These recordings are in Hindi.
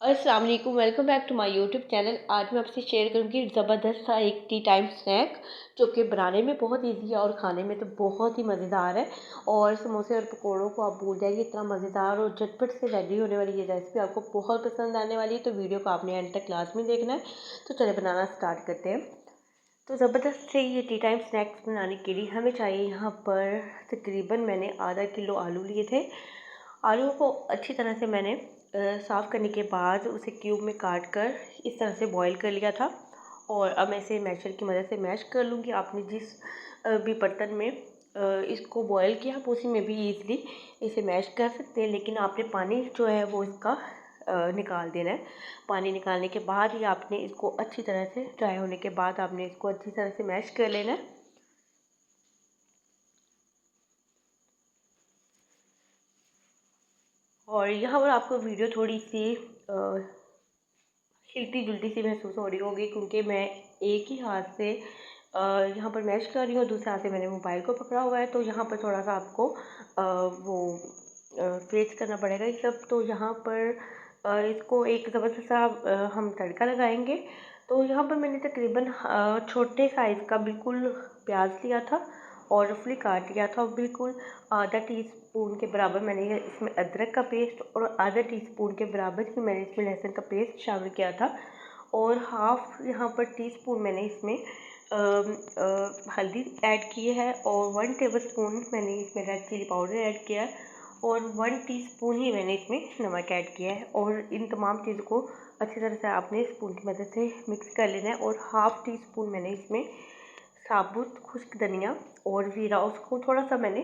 अस्सलाम वालेकुम, welcome back to my YouTube channel. आज मैं आपसे शेयर करूंगी ज़बरदस्त सा एक टी टाइम स्नैक जो कि बनाने में बहुत इजी है और खाने में तो बहुत ही मज़ेदार है। और समोसे और पकौड़ों को आप भूल जाएंगे, इतना मज़ेदार और झटपट से रेडी होने वाली ये रेसिपी आपको बहुत पसंद आने वाली है। तो वीडियो को आपने एंड तक क्लास में देखना है। तो चले बनाना स्टार्ट करते हैं। तो ज़बरदस्त से ये टी टाइम स्नैक्स बनाने के लिए हमें चाहिए यहाँ पर तकरीबन मैंने आधा किलो आलू लिए थे। आलू को अच्छी तरह से मैंने साफ़ करने के बाद उसे क्यूब में काट कर इस तरह से बॉईल कर लिया था। और अब मैं इसे मैशर की मदद से मैश कर लूँगी। आपने जिस भी बर्तन में इसको बॉईल किया आप उसी में भी ईज़िली इसे मैश कर सकते हैं, लेकिन आपने पानी जो है वो इसका निकाल देना है। पानी निकालने के बाद ही आपने इसको अच्छी तरह से ड्राई होने के बाद आपने इसको अच्छी तरह से मैश कर लेना है। और यहाँ पर आपको वीडियो थोड़ी सी हिलती जुलती सी महसूस हो रही होगी, क्योंकि मैं एक ही हाथ से यहाँ पर मैश कर रही हूँ, दूसरे हाथ से मैंने मोबाइल को पकड़ा हुआ है। तो यहाँ पर थोड़ा सा आपको वो फेस करना पड़ेगा ये सब। तो यहाँ पर इसको एक ज़बरदस्त सा हम तड़का लगाएंगे। तो यहाँ पर मैंने तकरीबन छोटे साइज़ का बिल्कुल प्याज लिया था और रफली काट लिया था। और बिल्कुल आधा टीस्पून के बराबर मैंने इसमें अदरक का पेस्ट और आधा टीस्पून के बराबर ही मैंने इसमें लहसुन का पेस्ट शामिल किया था। और हाफ यहाँ पर टीस्पून मैंने इसमें हल्दी ऐड की है और 1 टेबलस्पून मैंने इसमें रेड चिली पाउडर ऐड किया है और 1 टीस्पून ही मैंने इसमें नमक ऐड किया है। और इन तमाम चीज़ों को अच्छी तरह से आपने स्पून की मदद से मिक्स कर लेना है। और हाफ टी स्पून मैंने इसमें साबुत खुश्क धनिया और ज़ीरा, उसको थोड़ा सा मैंने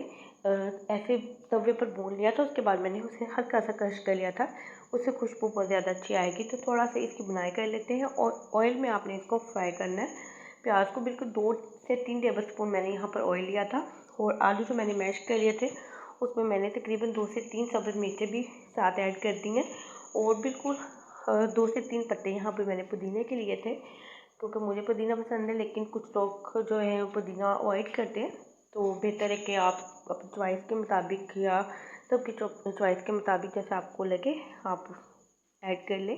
ऐसे तवे पर भून लिया था। उसके बाद मैंने उसे हल्का सा क्रश कर लिया था, उससे खुशबू बहुत ज़्यादा अच्छी आएगी। तो थोड़ा सा इसकी बुनाई कर लेते हैं और ऑयल में आपने इसको फ्राई करना है। प्याज को बिल्कुल 2 से 3 टेबलस्पून मैंने यहाँ पर ऑयल लिया था। और आलू जो मैंने मैश कर लिए थे उसमें मैंने तकरीबन 2 से 3 सब्ज़ मिर्चें भी साथ ऐड कर दी हैं। और बिल्कुल 2 से 3 पत्ते यहाँ पर मैंने पुदीने के लिए थे, क्योंकि मुझे पुदीना पसंद है, लेकिन कुछ लोग जो है पुदीना अवॉइड करते हैं। तो बेहतर है कि आप अपनी चॉइस के मुताबिक या सबकी चॉइस के मुताबिक जैसे आपको लगे आप ऐड कर लें।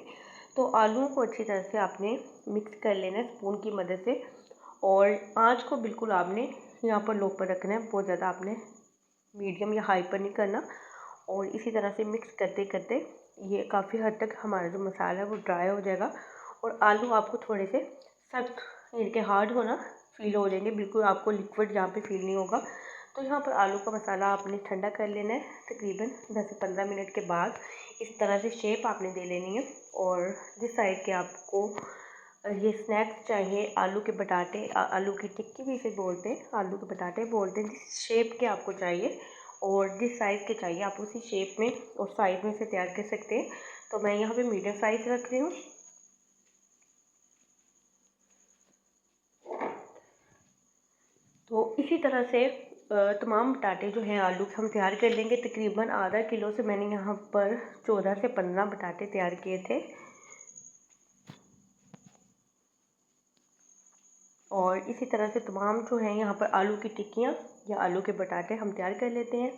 तो आलूओं को अच्छी तरह से आपने मिक्स कर लेना है स्पून की मदद से। और आँच को बिल्कुल आपने यहाँ पर लो पर रखना है, बहुत ज़्यादा आपने मीडियम या हाई पर नहीं करना। और इसी तरह से मिक्स करते करते ये काफ़ी हद तक हमारा जो मसाला है वो ड्राई हो जाएगा। और आलू आपको थोड़े से सख्त यानी कि हार्ड होना फील हो जाएंगे, बिल्कुल आपको लिक्विड यहाँ पे फील नहीं होगा। तो यहाँ पर आलू का मसाला आपने ठंडा कर लेना है। तकरीबन 10 से 15 मिनट के बाद इस तरह से शेप आपने दे लेनी है। और जिस साइड के आपको ये स्नैक्स चाहिए, आलू के बटाटे, आलू की टिक्की भी इसे बोलते हैं, आलू के बटाटे बोलते हैं, जिस शेप के आपको चाहिए और जिस साइज़ के चाहिए आप उसी शेप में और साइज़ में से तैयार कर सकते हैं। तो मैं यहाँ पे मीडियम साइज़ रख रही हूँ। तो इसी तरह से तमाम बटाटे जो हैं आलू के हम तैयार कर लेंगे। तकरीबन आधा किलो से मैंने यहाँ पर 14 से 15 बटाटे तैयार किए थे। और इसी तरह से तमाम जो हैं यहाँ पर आलू की टिक्कियाँ या आलू के बटाटे हम तैयार कर लेते हैं।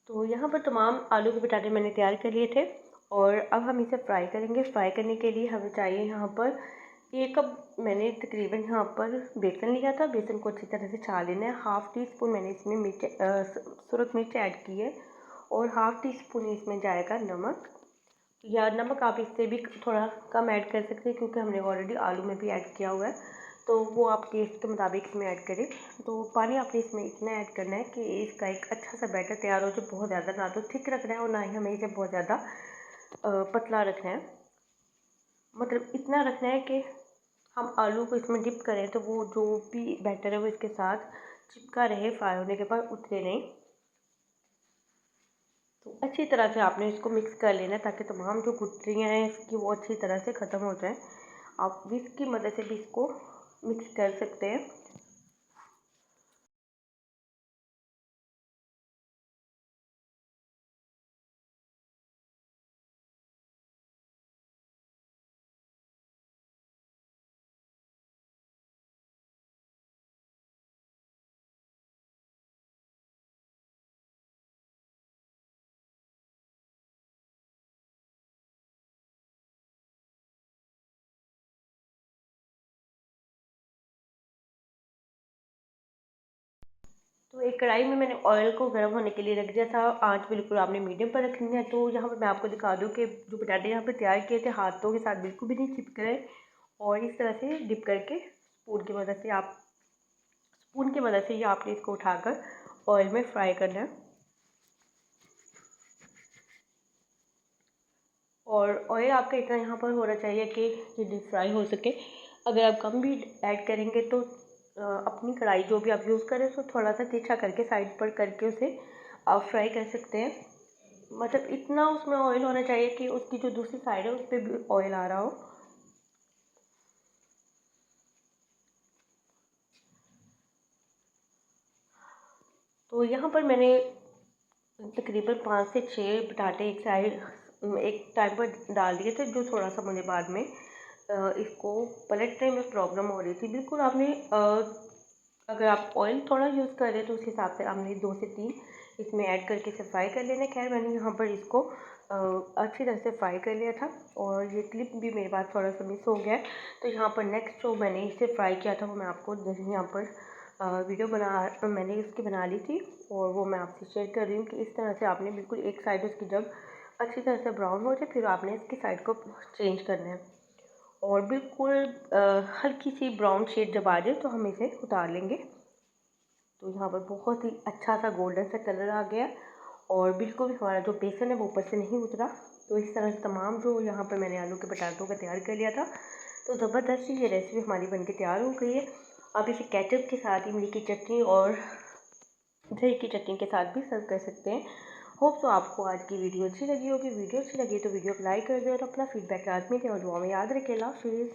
तो यहाँ पर तमाम आलू के बटाटे मैंने तैयार कर लिए थे। और अब हम इसे फ्राई करेंगे। फ्राई करने के लिए हमें चाहिए यहाँ पर 1 कप मैंने तकरीबन यहाँ पर बेसन लिया था। बेसन को अच्छी तरह से छान लेना है। हाफ़ टी स्पून मैंने इसमें सुरख मिर्च ऐड की है और हाफ़ टी स्पून इसमें जाएगा नमक। या नमक आप इससे भी थोड़ा कम ऐड कर सकते हैं, क्योंकि हमने ऑलरेडी आलू में भी ऐड किया हुआ है। तो वो आप टेस्ट के मुताबिक इसमें ऐड करें। तो पानी आपने इसमें इतना ऐड करना है कि इसका एक अच्छा सा बैटर तैयार हो, जो बहुत ज़्यादा ना तो थिक रखना है और ना ही हमें इसे बहुत ज़्यादा पतला रखना है। मतलब इतना रखना है कि हम आलू को इसमें डिप करें तो वो जो भी बैटर है वो इसके साथ चिपका रहे, फ्राई होने के बाद उतरे नहीं। तो अच्छी तरह से आपने इसको मिक्स कर लेना है, ताकि तमाम जो गुठलियाँ हैं इसकी वो अच्छी तरह से ख़त्म हो जाए। आप विस्क की मदद से भी इसको मिक्स कर सकते हैं। तो एक कढ़ाई में मैंने ऑयल को गर्म होने के लिए रख दिया था। आंच बिल्कुल आपने मीडियम पर रखनी है। तो यहाँ पर मैं आपको दिखा दूँ कि जो पटाटे यहाँ पर तैयार किए थे हाथों के साथ बिल्कुल भी नहीं चिपक रहे, और इस तरह से डिप करके स्पून की मदद से ही आपने इसको उठाकर ऑयल में फ्राई करना है। और ऑयल आपका इतना यहाँ पर होना चाहिए कि ये डीप फ्राई हो सके। अगर आप कम भी ऐड करेंगे तो अपनी कढ़ाई जो भी आप यूज़ करें उसको थोड़ा सा तिरछा करके साइड पर करके उसे आप फ्राई कर सकते हैं। मतलब इतना उसमें ऑयल होना चाहिए कि उसकी जो दूसरी साइड है उस पर भी ऑयल आ रहा हो। तो यहाँ पर मैंने तकरीबन 5 से 6 पटाटे एक टाइम पर डाल दिए थे, जो थोड़ा सा मुझे बाद में इसको पलटने में प्रॉब्लम हो रही थी। बिल्कुल आपने अगर आप ऑयल थोड़ा यूज़ कर रहे हैं तो उस हिसाब से आपने 2 से 3 इसमें ऐड करके इसे फ्राई कर लेना। खैर मैंने यहाँ पर इसको अच्छी तरह से फ्राई कर लिया था, और ये क्लिप भी मेरे पास थोड़ा सा मिस हो गया है। तो यहाँ पर नेक्स्ट जो मैंने इसे फ्राई किया था वो मैं आपको यहाँ पर मैंने इसकी बना ली थी, और वो मैं आपसे शेयर कर रही हूँ कि इस तरह से आपने बिल्कुल एक साइड उसकी जब अच्छी तरह से ब्राउन हो जाए फिर आपने इसकी साइड को चेंज करना है, और बिल्कुल हल्की सी ब्राउन शेड जब आ जाए तो हम इसे उतार लेंगे। तो यहाँ पर बहुत ही अच्छा सा गोल्डन सा कलर आ गया, और बिल्कुल भी हमारा जो बेसन है वो ऊपर से नहीं उतरा। तो इस तरह से तमाम जो यहाँ पर मैंने आलू के पटाटों का तैयार कर लिया था, तो ज़बरदस्त ये रेसिपी हमारी बनके तैयार हो गई है। आप इसे केचप के साथ, इमली की चटनी और दही की चटनी के साथ भी सर्व कर सकते हैं। होप तो आपको आज की वीडियो अच्छी लगी होगी। वीडियो अच्छी लगी तो वीडियो को लाइक कर दें और अपना फीडबैक लाजमी दें, और दुआ में याद रखें। अल्लाह हाफिज़।